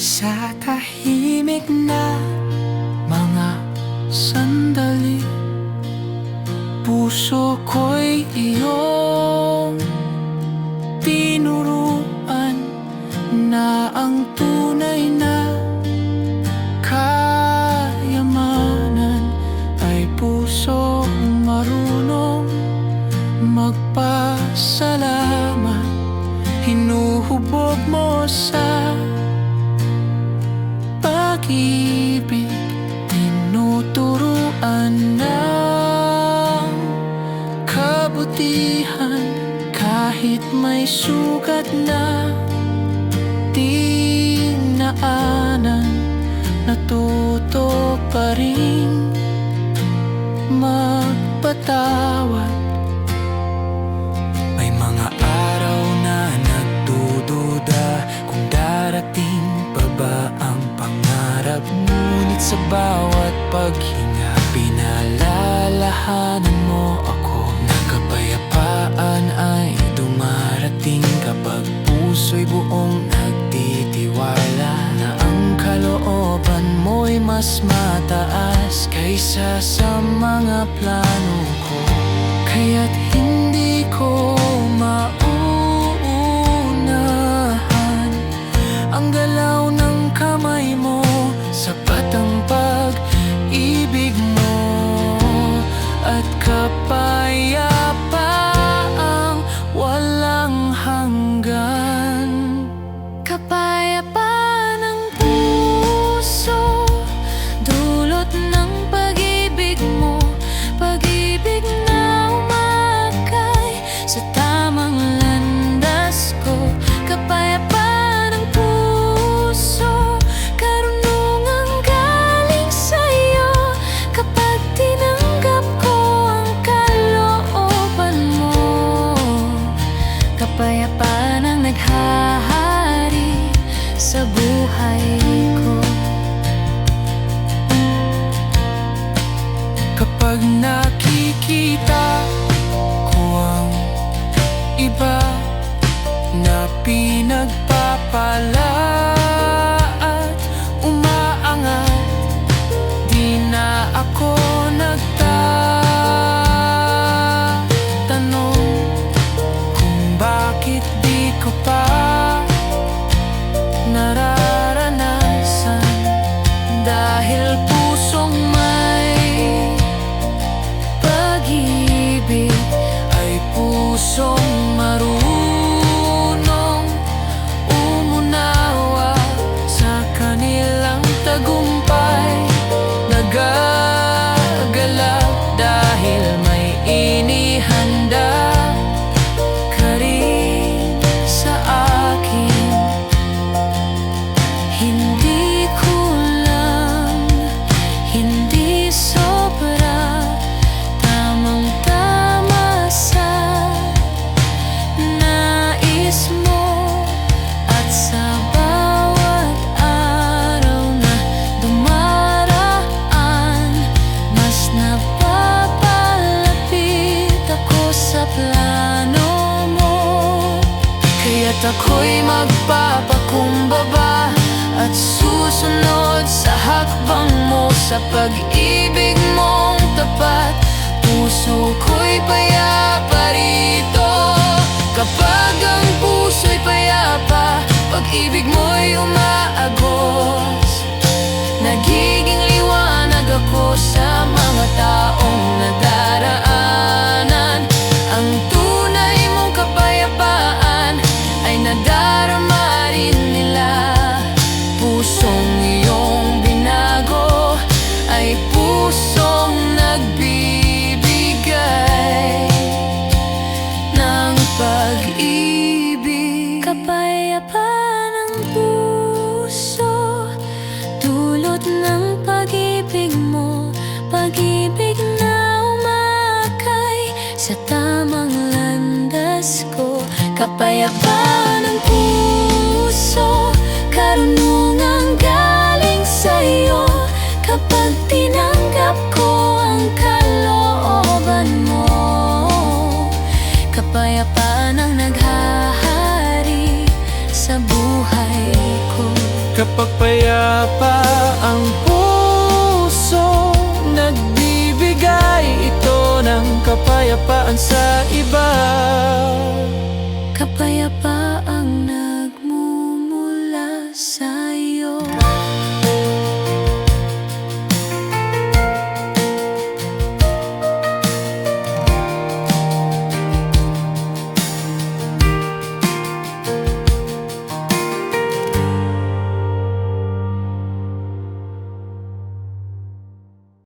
Sa tahimik na mga sandali, puso ko'y iyong tinuruan na ang tunay na kayamanan ay pusong marunong magpasalamat. Hinuhubog mo sa pag-ibig, tinuturuan ng kabutihan. Kahit may sugat na dinaanan, natuto pa rin magpatawad. May mga araw na nagdududa kung darating pa ba ang pangarap, ngunit sa bawat paghinga pinalalahanan mo ako na kapayapaan ay dumarating kapag puso'y buong nagtitiwala na ang kalooban mo'y mas mataas kaysa sa mga plano ko. Kaya't hindi ko mauunahan ang galaw ng kamay mo. Sapat ang pag-ibig mo at kapayapaang walang hanggan. Kapayapaan ng puso, dulot ng pag-ibig mo. Pag-ibig na umakay sa tamang landas ko. Kapayapaan ng puso, karunungang galing sa'yo. Kapag tinanggap ko ang kalooban mo, kapayapaan ang naghahari sa buhay ko. Kapag nakikita ko ang iba na pinagpapala at umaangat, di na ako nagtatanong kung bakit di ko pa nararanasan. Dahil pusong may pag-ibig ay pusong marunong umunawa sa kanilang tagumpay. Nagagalak dahil may inihanda ka rin sa akin. Hindi kulang, hindi sobra, tamang-tama sa nais mo. At sa bawat araw na dumaraan, mas napapalapit ako sa plano mo. Kaya't ako'y magpapakumbaba at susunod sa hakbang mo. Sa pag-ibig mong tapat, puso ko'y payapa rito. Kapag ang puso'y payapa, pag-ibig mo'y umaagos. Nagiging liwanag ako sa mga taong nadaraanan. Ang tunay mong kapayapaan ay nadarama rin nila. Pusong iyong binago ay pusong nagbibigay ng pag-ibig. Kapayapaan ng puso, dulot ng pag-ibig mo. Pag-ibig Kapayapaan ng puso, karunungang galing sa'yo. Kapag tinanggap ko ang kalooban mo, kapayapaan ang naghahari sa buhay ko. Kapag payapa ang puso, nagbibigay ito ng kapayapaan sa iba. Kapayapaan